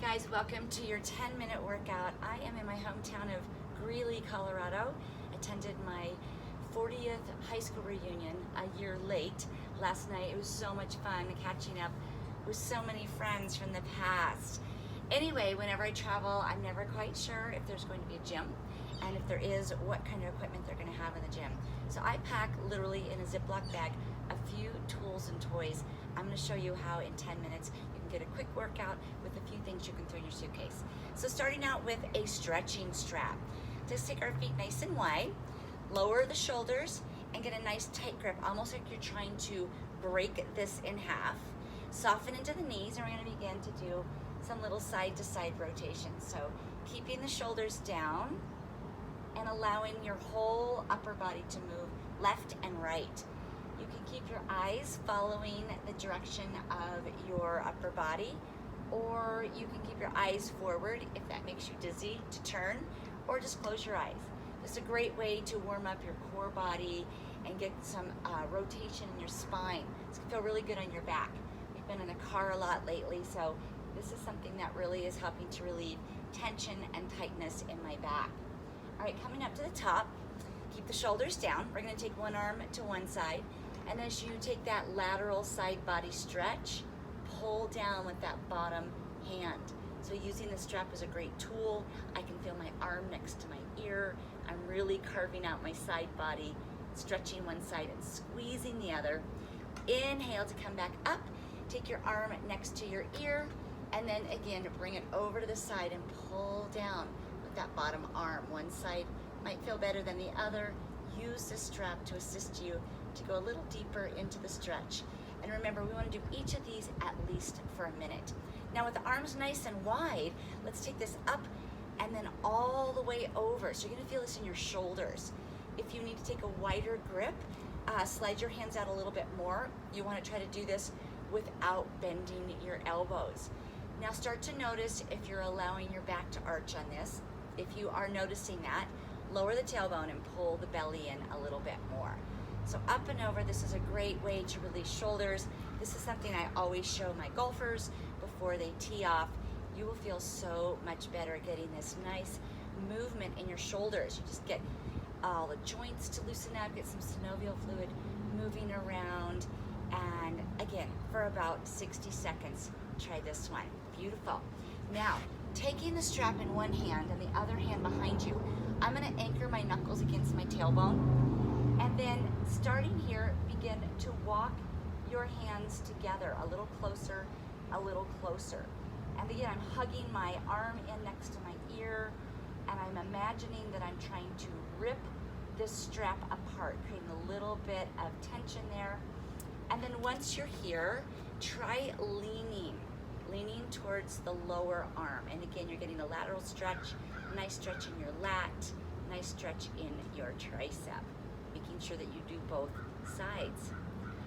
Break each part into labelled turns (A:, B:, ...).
A: guys, welcome to your 10-minute workout. I am in my hometown of Greeley, Colorado. Attended my 40th high school reunion a year late last night. It was so much fun catching up with so many friends from the past. Anyway, whenever I travel, I'm never quite sure if there's going to be a gym, and if there is, what kind of equipment they're going to have in the gym. So I pack literally in a Ziploc bag a few tools and toys. I'm going to show you how in 10 minutes you can get a quick workout with a few things you can throw in your suitcase. So starting out with a stretching strap. Just take our feet nice and wide, lower the shoulders, and get a nice tight grip, almost like you're trying to break this in half. Soften into the knees, and we're going to begin to do some little side-to-side rotations. So keeping the shoulders down and allowing your whole upper body to move left and right. You can keep your eyes following the direction of your upper body, or you can keep your eyes forward if that makes you dizzy to turn, or just close your eyes. It's a great way to warm up your core body and get some rotation in your spine. It's gonna feel really good on your back. We've been in the car a lot lately, so this is something that really is helping to relieve tension and tightness in my back. All right, coming up to the top, keep the shoulders down. We're gonna take one arm to one side, and as you take that lateral side body stretch, pull down with that bottom hand. So using the strap is a great tool. I can feel my arm next to my ear. I'm really carving out my side body, stretching one side and squeezing the other. Inhale to come back up. Take your arm next to your ear, and then again bring it over to the side and pull down with that bottom arm. One side might feel better than the other. Use the strap to assist you to go a little deeper into the stretch. And remember, we want to do each of these at least for a minute. Now with the arms nice and wide, let's take this up and then all the way over. So you're going to feel this in your shoulders. If you need to take a wider grip, slide your hands out a little bit more. You want to try to do this without bending your elbows. Now start to notice if you're allowing your back to arch on this. If you are noticing that, lower the tailbone and pull the belly in a little bit more. So up and over, this is a great way to release shoulders. This is something I always show my golfers before they tee off. You will feel so much better getting this nice movement in your shoulders. You just get all the joints to loosen up, get some synovial fluid moving around. And again, for about 60 seconds, try this one. Beautiful. Now, taking the strap in one hand and the other hand behind you, I'm gonna anchor my knuckles against my tailbone. And then starting here, begin to walk your hands together a little closer, a little closer. And again, I'm hugging my arm in next to my ear, and I'm imagining that I'm trying to rip this strap apart, creating a little bit of tension there. And then once you're here, try leaning towards the lower arm. And again, you're getting a lateral stretch, nice stretch in your lat, nice stretch in your tricep, making sure that you do both sides.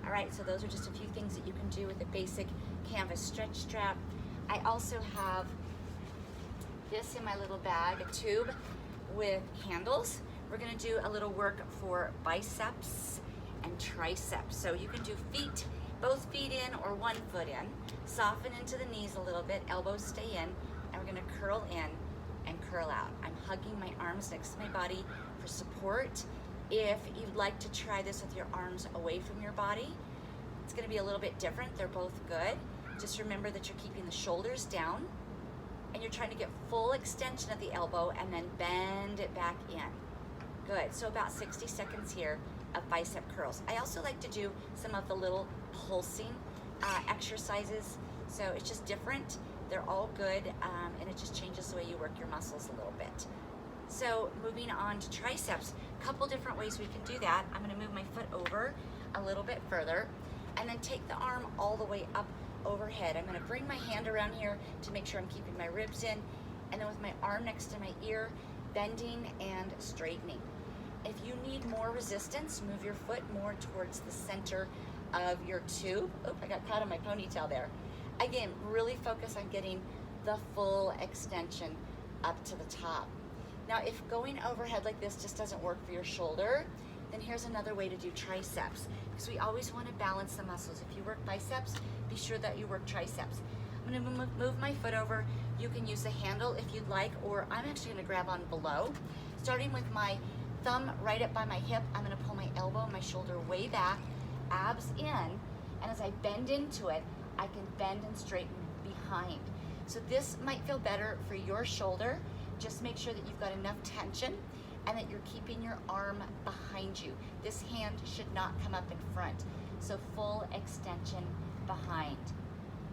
A: All right, so those are just a few things that you can do with a basic canvas stretch strap. I also have this in my little bag, a tube with handles. We're gonna do a little work for biceps and triceps. So you can do feet, both feet in or one foot in. Soften into the knees a little bit, elbows stay in, and we're gonna curl in and curl out. I'm hugging my arms next to my body for support. If you'd like to try this with your arms away from your body, it's gonna be a little bit different. They're both good. Just remember that you're keeping the shoulders down and you're trying to get full extension of the elbow and then bend it back in. Good, so about 60 seconds here of bicep curls. I also like to do some of the little pulsing exercises. So it's just different. They're all good, and it just changes the way you work your muscles a little bit. So moving on to triceps, a couple different ways we can do that. I'm gonna move my foot over a little bit further and then take the arm all the way up overhead. I'm gonna bring my hand around here to make sure I'm keeping my ribs in, and then with my arm next to my ear, bending and straightening. If you need more resistance, move your foot more towards the center of your tube. Oh, I got caught in my ponytail there. Again, really focus on getting the full extension up to the top. Now, if going overhead like this just doesn't work for your shoulder, then here's another way to do triceps, because we always want to balance the muscles. If you work biceps, be sure that you work triceps. I'm going to move my foot over You can use the handle if you'd like, or I'm actually gonna grab on below. Starting with my thumb right up by my hip, I'm gonna pull my elbow and my shoulder way back, abs in, and as I bend into it, I can bend and straighten behind. So this might feel better for your shoulder. Just make sure that you've got enough tension and that you're keeping your arm behind you. This hand should not come up in front. So full extension behind.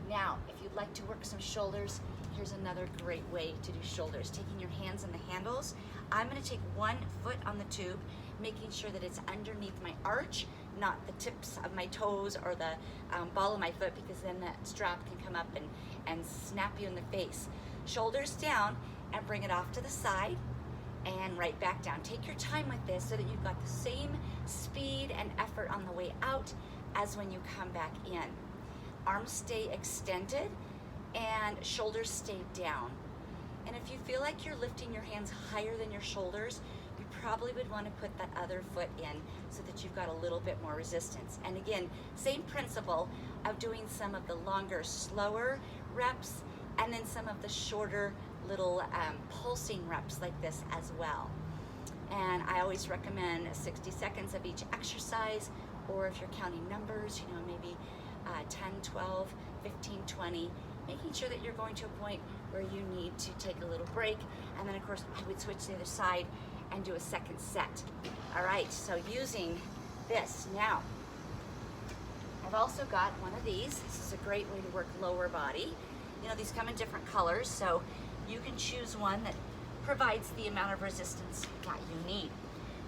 A: Now, if you'd like to work some shoulders, here's another great way to do shoulders. Taking your hands on the handles, I'm gonna take one foot on the tube, making sure that it's underneath my arch, not the tips of my toes or the ball of my foot, because then that strap can come up and snap you in the face. Shoulders down and bring it off to the side and right back down. Take your time with this so that you've got the same speed and effort on the way out as when you come back in. Arms stay extended and shoulders stay down. And if you feel like you're lifting your hands higher than your shoulders, you probably would want to put that other foot in so that you've got a little bit more resistance. And again, same principle of doing some of the longer, slower reps, and then some of the shorter little pulsing reps like this as well. And I always recommend 60 seconds of each exercise, or if you're counting numbers, you know, maybe 10, 12, 15, 20, making sure that you're going to a point where you need to take a little break. And then of course, I would switch to the other side and do a second set. All right, so using this now, I've also got one of these. This is a great way to work lower body. You know, these come in different colors, so you can choose one that provides the amount of resistance that you need.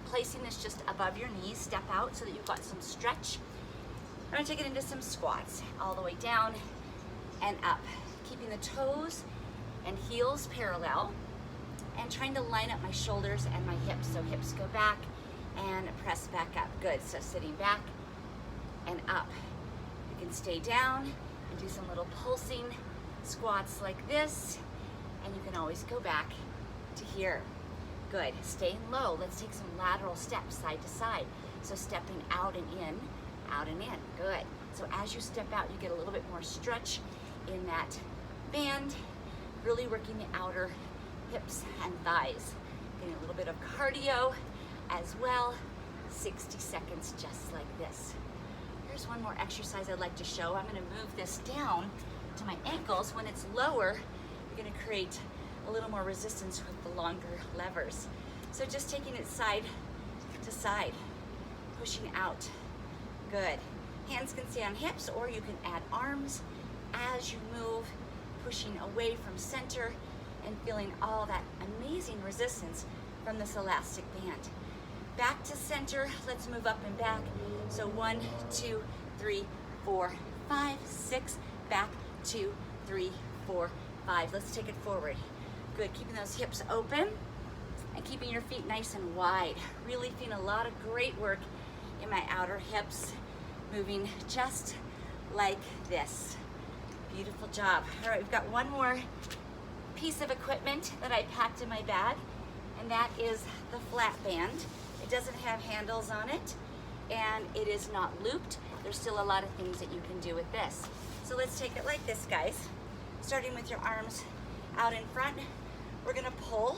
A: Placing this just above your knees, step out so that you've got some stretch. I'm gonna take it into some squats, all the way down and up, keeping the toes and heels parallel and trying to line up my shoulders and my hips. So hips go back and press back up. Good, so sitting back and up. You can stay down and do some little pulsing squats like this, and you can always go back to here. Good, staying low. Let's take some lateral steps side to side. So stepping out and in, out and in, good. So as you step out, you get a little bit more stretch in that band, really working the outer hips and thighs. Getting a little bit of cardio as well. 60 seconds just like this. Here's one more exercise I'd like to show. I'm gonna move this down to my ankles. When it's lower, you're gonna create a little more resistance with the longer levers. So just taking it side to side, pushing out. Good. Hands can stay on hips, or you can add arms as you move, pushing away from center and feeling all that amazing resistance from this elastic band. Back to center, let's move up and back. So 1, 2, 3, 4, 5, 6, back, 2, 3, 4, 5. Let's take it forward. Good, keeping those hips open and keeping your feet nice and wide. Really feeling a lot of great work in my outer hips, moving just like this. Beautiful job. All right, we've got one more piece of equipment that I packed in my bag, and that is the flat band. It doesn't have handles on it, and it is not looped. There's still a lot of things that you can do with this. So let's take it like this, guys. Starting with your arms out in front, we're gonna pull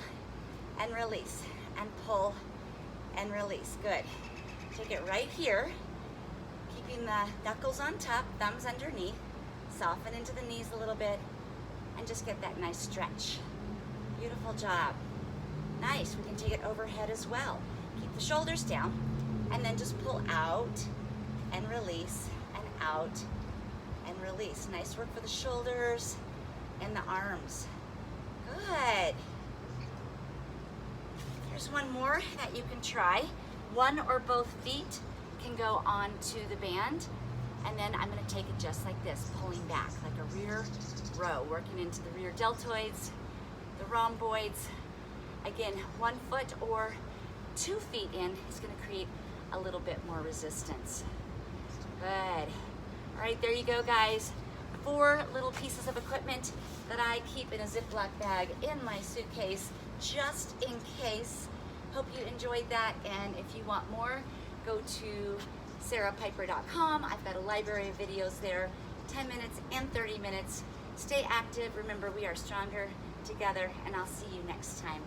A: and release, and pull and release. Good. Take it right here, keeping the knuckles on top, thumbs underneath, soften into the knees a little bit, and just get that nice stretch. Beautiful job. Nice, we can take it overhead as well. Keep the shoulders down, and then just pull out and release, and out and release. Nice work for the shoulders and the arms. Good. Here's one more that you can try. One or both feet can go onto the band, and then I'm gonna take it just like this, pulling back like a rear row, working into the rear deltoids, the rhomboids. Again, 1 foot or 2 feet in is gonna create a little bit more resistance. Good. All right, there you go, guys. 4 little pieces of equipment that I keep in a Ziploc bag in my suitcase, just in case. Hope you enjoyed that, and if you want more, go to sarahpiper.com. I've got a library of videos there, 10 minutes and 30 minutes, Stay active. Remember, we are stronger together, and I'll see you next time.